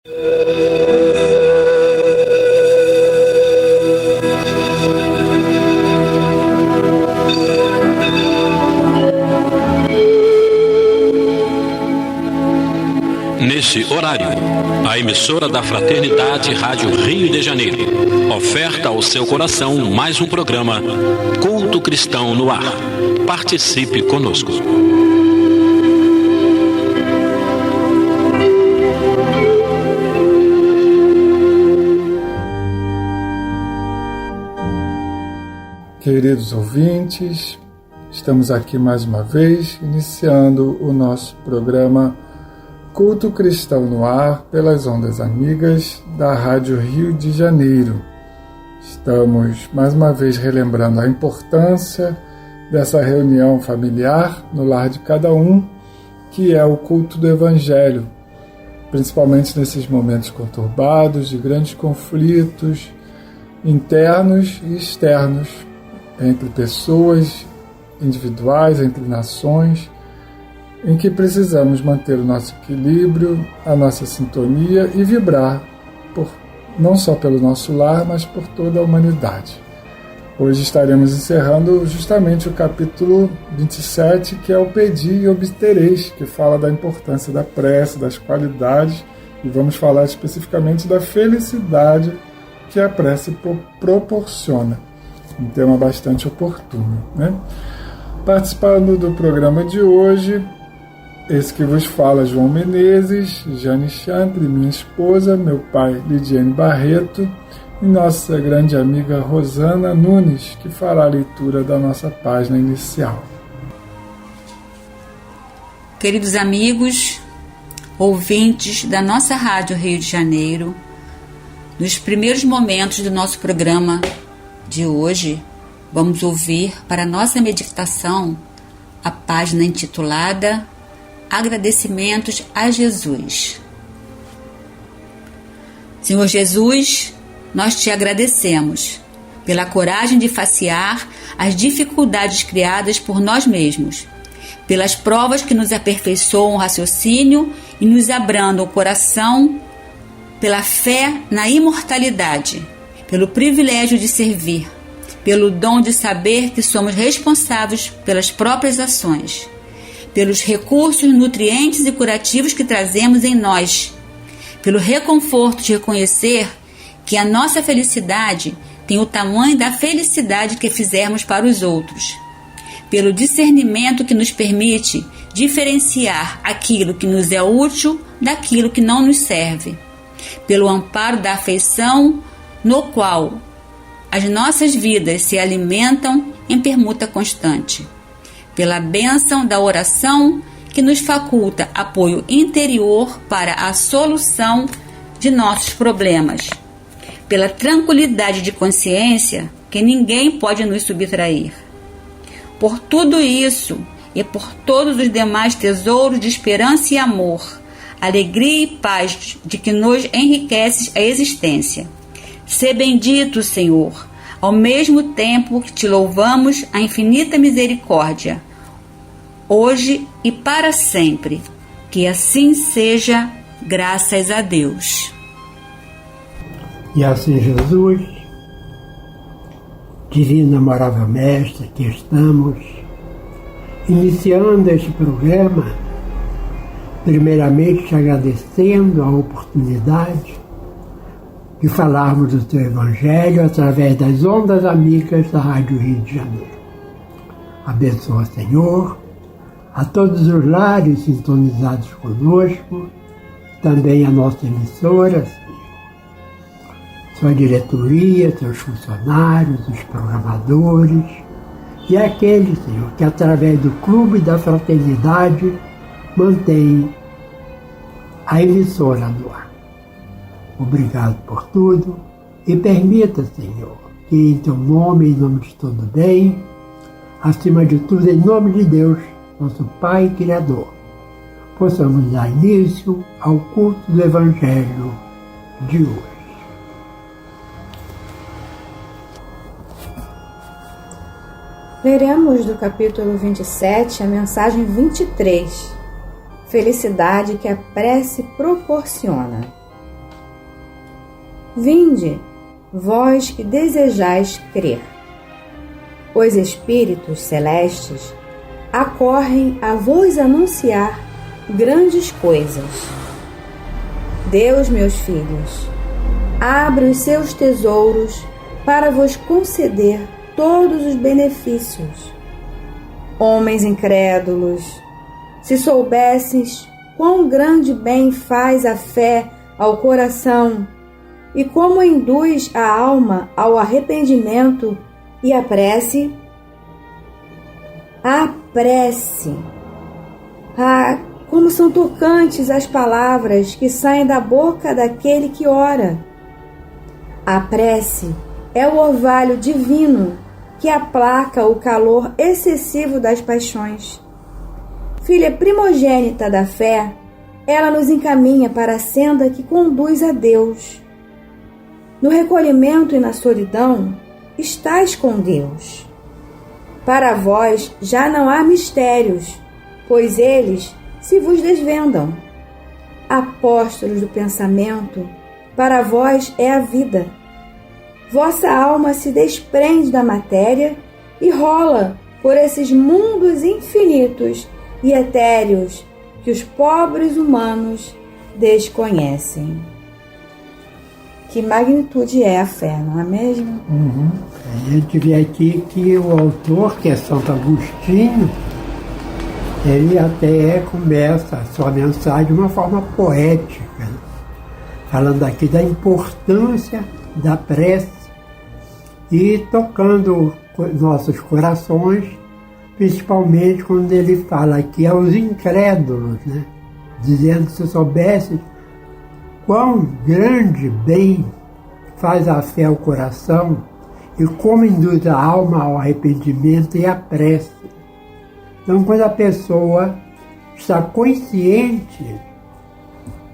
Nesse horário, a emissora da Fraternidade Rádio Rio de Janeiro oferta ao seu coração mais um programa Culto Cristão no Ar. Participe conosco. Queridos ouvintes, estamos aqui mais uma vez, iniciando o nosso programa Culto Cristão no Ar, pelas ondas amigas da Rádio Rio de Janeiro. Estamos mais uma vez relembrando a importância dessa reunião familiar no lar de cada um, que é o culto do Evangelho, principalmente nesses momentos conturbados, de grandes conflitos internos e externos, entre pessoas individuais, entre nações, em que precisamos manter o nosso equilíbrio, a nossa sintonia e vibrar, não só pelo nosso lar, mas por toda a humanidade. Hoje estaremos encerrando justamente o capítulo 27, que é o Pedi e Obtereis, que fala da importância da prece, das qualidades, e vamos falar especificamente da felicidade que a prece proporciona. Um tema bastante oportuno, né? Participando do programa de hoje, esse que vos fala, João Menezes, Jane Chantre, minha esposa, meu pai, Lidiane Barreto, e nossa grande amiga Rosana Nunes, que fará a leitura da nossa página inicial. Queridos amigos, ouvintes da nossa Rádio Rio de Janeiro, nos primeiros momentos do nosso programa de hoje, vamos ouvir para nossa meditação a página intitulada Agradecimentos a Jesus. Senhor Jesus, nós te agradecemos pela coragem de facear as dificuldades criadas por nós mesmos, pelas provas que nos aperfeiçoam o raciocínio e nos abrandam o coração, pela fé na imortalidade, pelo privilégio de servir, pelo dom de saber que somos responsáveis pelas próprias ações, pelos recursos nutrientes e curativos que trazemos em nós, pelo reconforto de reconhecer que a nossa felicidade tem o tamanho da felicidade que fizermos para os outros, pelo discernimento que nos permite diferenciar aquilo que nos é útil daquilo que não nos serve, pelo amparo da afeição no qual as nossas vidas se alimentam em permuta constante, pela bênção da oração que nos faculta apoio interior para a solução de nossos problemas, pela tranquilidade de consciência que ninguém pode nos subtrair. Por tudo isso e por todos os demais tesouros de esperança e amor, alegria e paz de que nos enriqueces a existência. Sê bendito, Senhor, ao mesmo tempo que te louvamos a infinita misericórdia, hoje e para sempre. Que assim seja, graças a Deus. E assim, Jesus, Divino Amorável Mestre, aqui estamos, iniciando este programa, primeiramente te agradecendo a oportunidade de falarmos do teu Evangelho através das ondas amigas da Rádio Rio de Janeiro. Abençoa, Senhor, a todos os lares sintonizados conosco, também a nossa emissora, sua diretoria, seus funcionários, os programadores, e aqueles, Senhor, que através do Clube da Fraternidade mantém a emissora no ar. Obrigado por tudo e permita, Senhor, que em teu nome, em nome de todo bem, acima de tudo, em nome de Deus, nosso Pai e Criador, possamos dar início ao culto do Evangelho de hoje. Leremos do capítulo 27 a mensagem 23, Felicidade que a prece proporciona. Vinde, vós que desejais crer. Os Espíritos celestes acorrem a vos anunciar grandes coisas. Deus, meus filhos, abre os seus tesouros para vos conceder todos os benefícios. Homens incrédulos, se soubesses quão grande bem faz a fé ao coração e como induz a alma ao arrependimento e à prece. A prece. Como são tocantes as palavras que saem da boca daquele que ora. A prece é o orvalho divino que aplaca o calor excessivo das paixões. Filha primogênita da fé, ela nos encaminha para a senda que conduz a Deus. No recolhimento e na solidão, estais com Deus. Para vós já não há mistérios, pois eles se vos desvendam. Apóstolos do pensamento, para vós é a vida. Vossa alma se desprende da matéria e rola por esses mundos infinitos e etéreos que os pobres humanos desconhecem. Que magnitude é a fé, não é mesmo? A gente vê aqui que o autor, que é Santo Agostinho, ele até começa a sua mensagem de uma forma poética, né? Falando aqui da importância da prece e tocando nossos corações, principalmente quando ele fala aqui aos incrédulos, né? Dizendo que se soubesse quão grande bem faz a fé ao coração e como induz a alma ao arrependimento e à prece. Então, quando a pessoa está consciente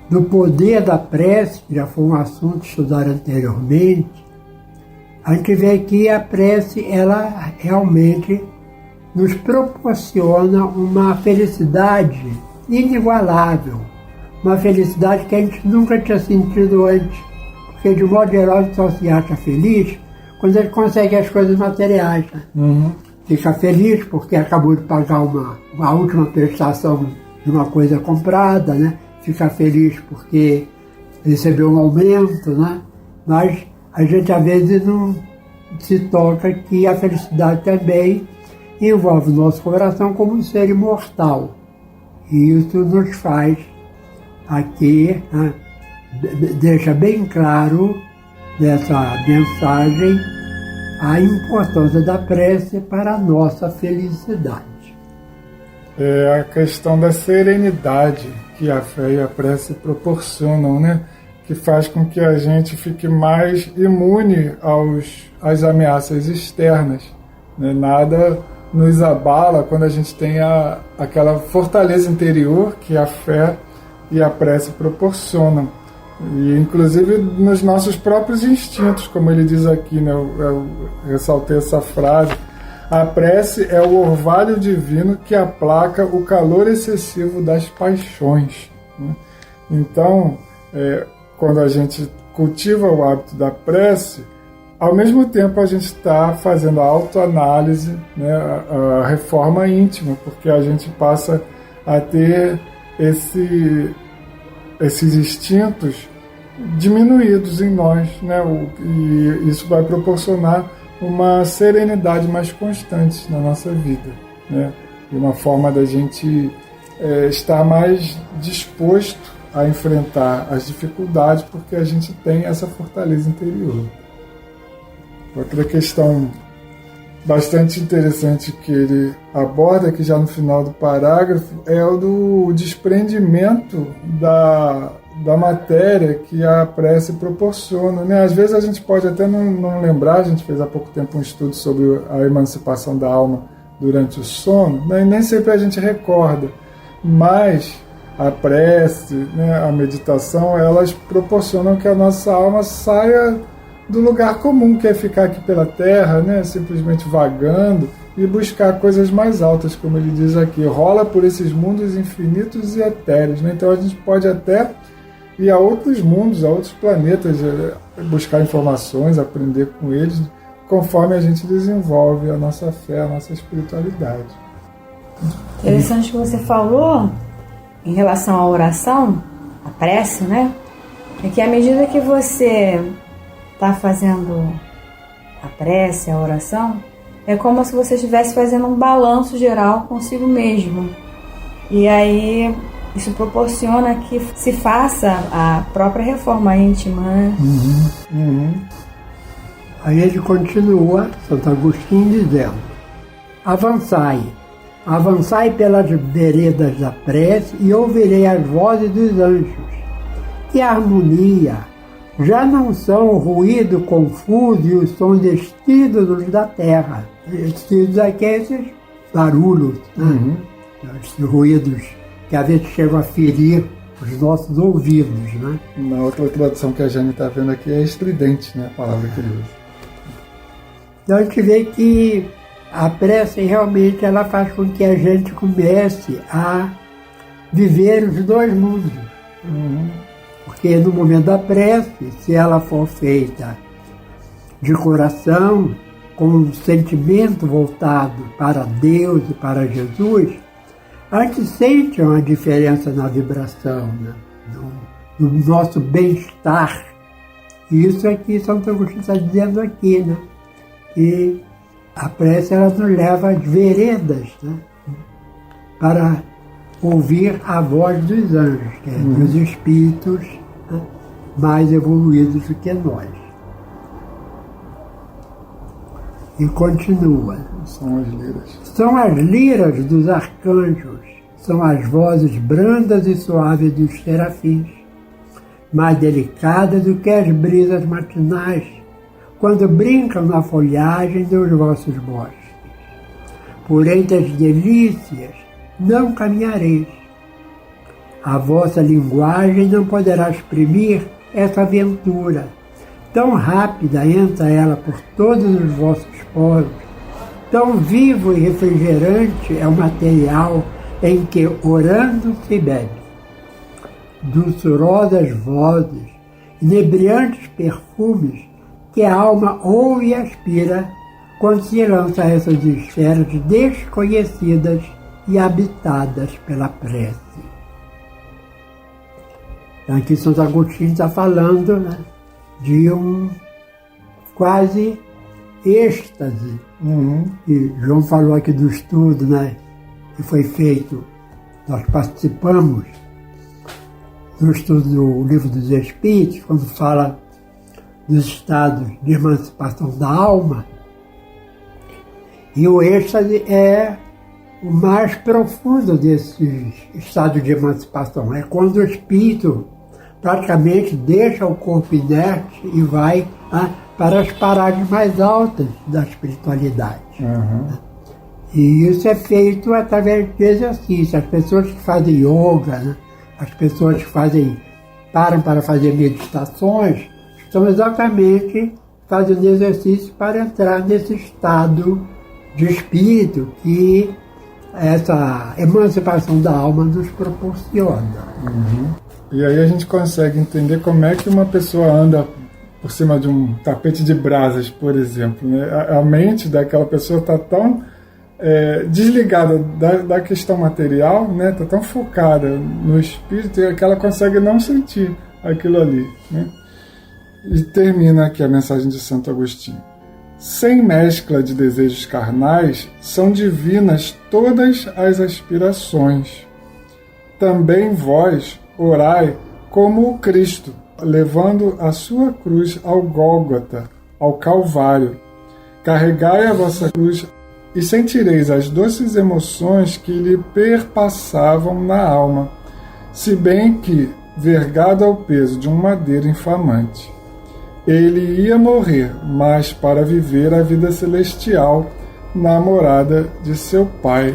do poder da prece, que já foi um assunto estudado anteriormente, a gente vê que a prece, ela realmente nos proporciona uma felicidade inigualável, uma felicidade que a gente nunca tinha sentido antes, porque de modo geral a gente só se acha feliz quando a gente consegue as coisas materiais, né? Fica feliz porque acabou de pagar uma última prestação de uma coisa comprada, né? Fica feliz porque recebeu um aumento, né? Mas a gente às vezes não se toca que a felicidade também envolve o nosso coração como um ser imortal. E isso nos faz aqui, né, deixa bem claro nessa mensagem a importância da prece para a nossa felicidade. É a questão da serenidade que a fé e a prece proporcionam, né? Que faz com que a gente fique mais imune às ameaças externas, né? Nada nos abala quando a gente tem aquela fortaleza interior que a fé e a prece proporcionam. E, inclusive, nos nossos próprios instintos, como ele diz aqui, né? Eu ressaltei essa frase. A prece é o orvalho divino que aplaca o calor excessivo das paixões, né? Então, quando a gente cultiva o hábito da prece, ao mesmo tempo a gente está fazendo a autoanálise, né? A reforma íntima, porque a gente passa a ter esses instintos diminuídos em nós, né? E isso vai proporcionar uma serenidade mais constante na nossa vida, né? E uma forma da gente estar mais disposto a enfrentar as dificuldades, porque a gente tem essa fortaleza interior. Outra questão bastante interessante que ele aborda aqui já no final do parágrafo é o do desprendimento da matéria que a prece proporciona, né? Às vezes a gente pode até não lembrar, a gente fez há pouco tempo um estudo sobre a emancipação da alma durante o sono, né? E nem sempre a gente recorda, mas a prece, né, a meditação, elas proporcionam que a nossa alma saia do lugar comum, que é ficar aqui pela terra, né, simplesmente vagando, e buscar coisas mais altas, como ele diz aqui, rola por esses mundos infinitos e etéreos, né? Então a gente pode até ir a outros mundos, a outros planetas, buscar informações, aprender com eles, conforme a gente desenvolve a nossa fé, a nossa espiritualidade. Interessante que você falou em relação à oração, a prece, né? É que à medida que você está fazendo a prece, a oração, é como se você estivesse fazendo um balanço geral consigo mesmo. E aí isso proporciona que se faça a própria reforma íntima, né? Aí ele continua, Santo Agostinho, dizendo: avançai pelas veredas da prece e ouvirei as vozes dos anjos. Que harmonia! Já não são o ruído confuso e os sons estídulos da terra. Estídulos aqui é esses barulhos, né? Esses ruídos que às vezes chegam a ferir os nossos ouvidos, né? Na outra tradução que a Jane está vendo aqui é estridente, né? A palavra que ele usa. Então a gente vê que a prece realmente ela faz com que a gente comece a viver os dois mundos. Porque no momento da prece, se ela for feita de coração, com um sentimento voltado para Deus e para Jesus, a gente sente uma diferença na vibração, né? no nosso bem-estar. E isso é que Santo Agostinho está dizendo aqui, né? Que a prece ela nos leva às veredas, né? Para ouvir a voz dos anjos, que é dos espíritos, né? Mais evoluídos do que nós. E continua. São as liras. São as liras dos arcanjos, são as vozes brandas e suaves dos serafins, mais delicadas do que as brisas matinais, quando brincam na folhagem dos vossos bosques. Por entre as delícias não caminhareis. A vossa linguagem não poderá exprimir essa aventura. Tão rápida entra ela por todos os vossos poros. Tão vivo e refrigerante é o material em que, orando, se bebe. Dulçurosas vozes, inebriantes perfumes que a alma ouve e aspira quando se lança a essas esferas desconhecidas e habitadas pela prece. Então aqui Santo Agostinho está falando, né, de um quase êxtase. E João falou aqui do estudo, né, que foi feito, nós participamos do estudo do Livro dos Espíritos, quando fala dos estados de emancipação da alma. E o êxtase é o mais profundo desses estados de emancipação. É quando o espírito praticamente deixa o corpo inerte e vai para as paragens mais altas da espiritualidade. E isso é feito através de exercício. As pessoas que fazem yoga, né? As pessoas que param para fazer meditações, estão exatamente fazendo exercício para entrar nesse estado de espírito que essa emancipação da alma nos proporciona. E aí a gente consegue entender como é que uma pessoa anda por cima de um tapete de brasas, por exemplo, né? A mente daquela pessoa está tão desligada da questão material, né? Está tão focada no espírito que ela consegue não sentir aquilo ali, né? E termina aqui a mensagem de Santo Agostinho. Sem mescla de desejos carnais, são divinas todas as aspirações. Também vós orai como o Cristo, levando a sua cruz ao Gólgota, ao Calvário. Carregai a vossa cruz e sentireis as doces emoções que lhe perpassavam na alma, se bem que, vergado ao peso de um madeiro infamante, ele ia morrer, mas para viver a vida celestial na morada de seu Pai.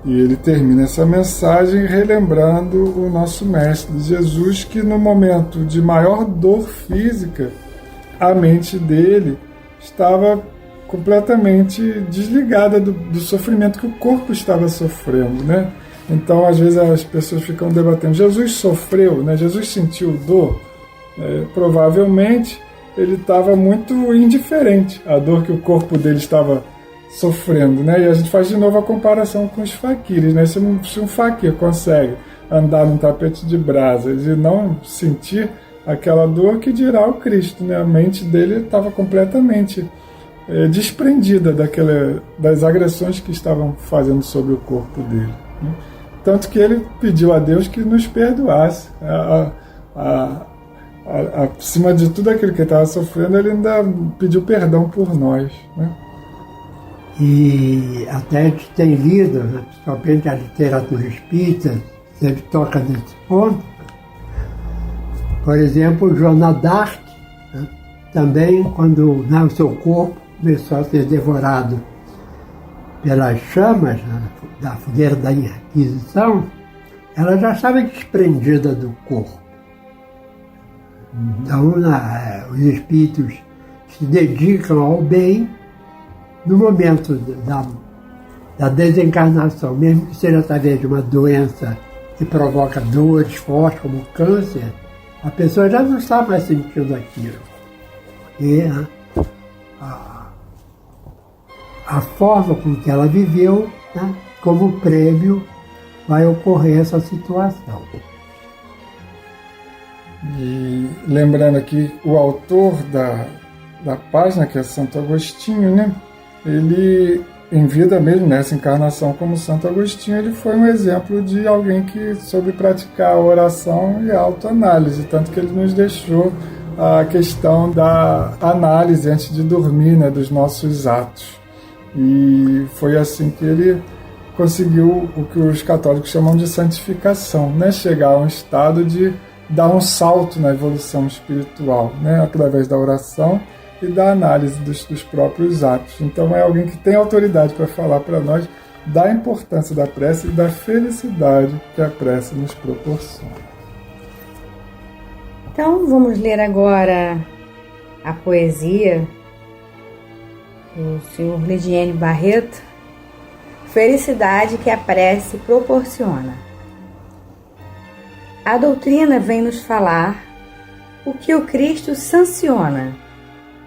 E ele termina essa mensagem relembrando o nosso Mestre Jesus, que no momento de maior dor física, a mente dele estava completamente desligada do sofrimento que o corpo estava sofrendo, né? Então, às vezes, as pessoas ficam debatendo. Jesus sofreu, né? Jesus sentiu dor? Provavelmente, ele estava muito indiferente à dor que o corpo dele estava sofrendo, né? E a gente faz de novo a comparação com os faquires, né? Se um faquir consegue andar num tapete de brasas e não sentir aquela dor, que dirá o Cristo, né? A mente dele estava completamente desprendida das agressões que estavam fazendo sobre o corpo dele, né? Tanto que ele pediu a Deus que nos perdoasse. Acima de tudo aquilo que ele estava sofrendo, ele ainda pediu perdão por nós, né? E até a gente tem lido, né, principalmente a literatura espírita, sempre toca nesse ponto. Por exemplo, Joana d'Arc, né, também quando o seu corpo começou a ser devorado pelas chamas, né, da fogueira da Inquisição, ela já estava desprendida do corpo. Então, os espíritos se dedicam ao bem no momento da desencarnação, mesmo que seja através de uma doença que provoca dores fortes, como o câncer, a pessoa já não está mais sentindo aquilo. E a forma com que ela viveu, né, como prêmio, vai ocorrer essa situação. E lembrando aqui, o autor da página, que é Santo Agostinho, né? Ele, em vida mesmo, nessa encarnação como Santo Agostinho, ele foi um exemplo de alguém que soube praticar a oração e a autoanálise, tanto que ele nos deixou a questão da análise antes de dormir, né, dos nossos atos. E foi assim que ele conseguiu o que os católicos chamam de santificação, né? Chegar a um estado de dar um salto na evolução espiritual, né? Através da oração e da análise dos próprios atos. Então é alguém que tem autoridade para falar para nós da importância da prece e da felicidade que a prece nos proporciona. Então vamos ler agora a poesia do Sr. Lidiane Barreto, Felicidade que a prece proporciona. A doutrina vem nos falar o que o Cristo sanciona,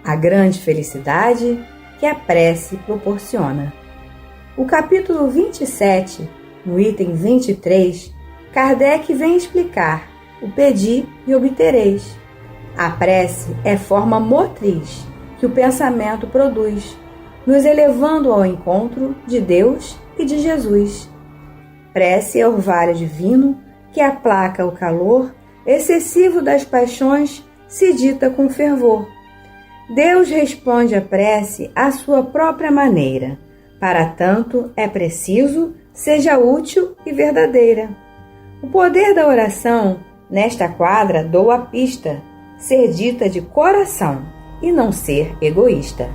a grande felicidade que a prece proporciona. O capítulo 27, no item 23, Kardec vem explicar o pedi e obtereis. A prece é forma motriz que o pensamento produz, nos elevando ao encontro de Deus e de Jesus. Prece é orvalho divino que aplaca o calor excessivo das paixões, se dita com fervor. Deus responde à prece à sua própria maneira. Para tanto, é preciso seja útil e verdadeira. O poder da oração, nesta quadra, dou a pista, ser dita de coração e não ser egoísta.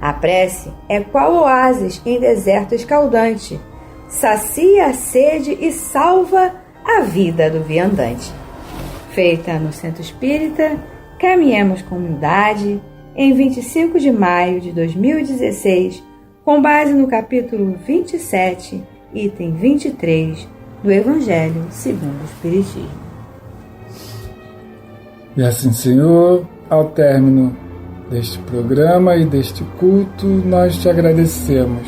A prece é qual oásis em deserto escaldante, sacia a sede e salva a vida do viandante. Feita no Centro Espírita, Caminhemos com Humildade, em 25 de maio de 2016, com base no capítulo 27, item 23, do Evangelho segundo o Espiritismo. E assim, Senhor, ao término deste programa e deste culto, nós te agradecemos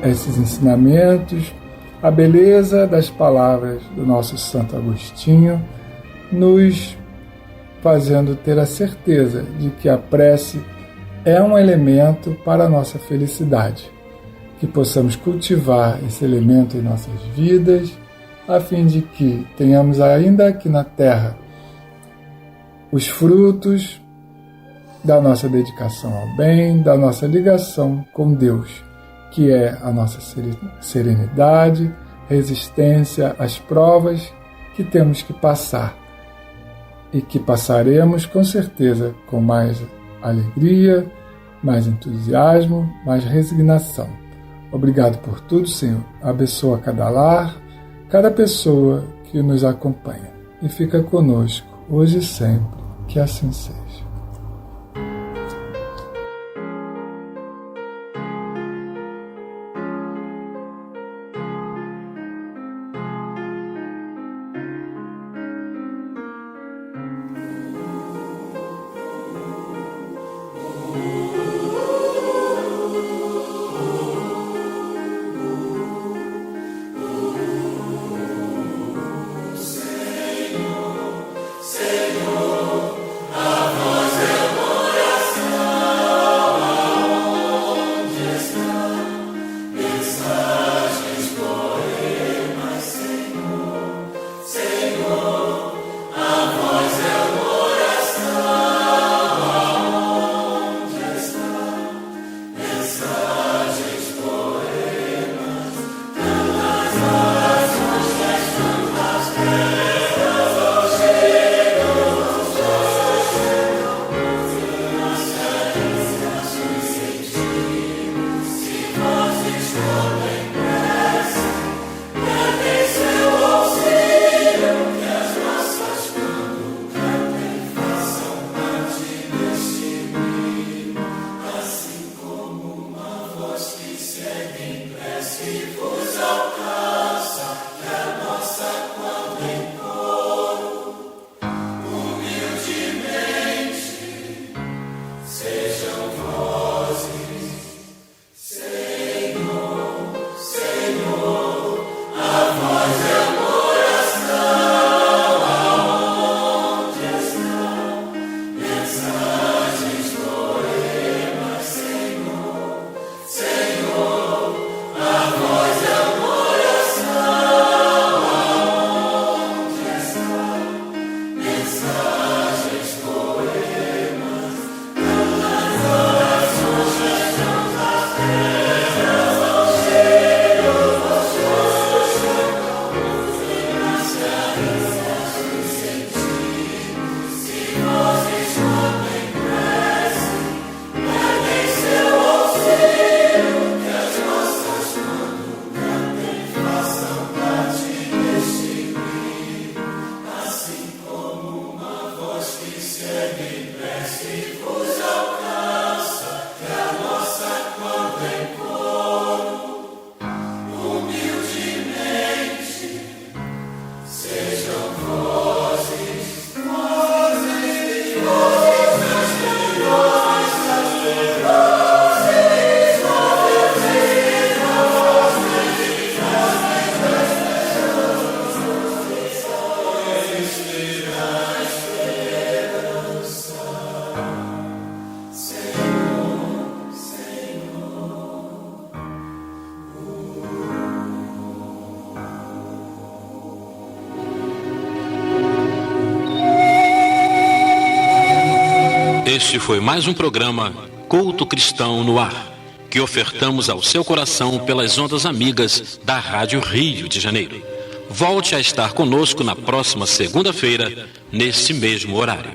esses ensinamentos, a beleza das palavras do nosso Santo Agostinho, nos fazendo ter a certeza de que a prece é um elemento para a nossa felicidade, que possamos cultivar esse elemento em nossas vidas, a fim de que tenhamos ainda aqui na Terra os frutos da nossa dedicação ao bem, da nossa ligação com Deus, que é a nossa serenidade, resistência às provas que temos que passar e que passaremos com certeza com mais alegria, mais entusiasmo, mais resignação. Obrigado por tudo, Senhor. Abençoa cada lar, cada pessoa que nos acompanha e fica conosco hoje e sempre. Que assim seja. Este foi mais um programa Culto Cristão no Ar, que ofertamos ao seu coração pelas ondas amigas da Rádio Rio de Janeiro. Volte a estar conosco na próxima segunda-feira, nesse mesmo horário.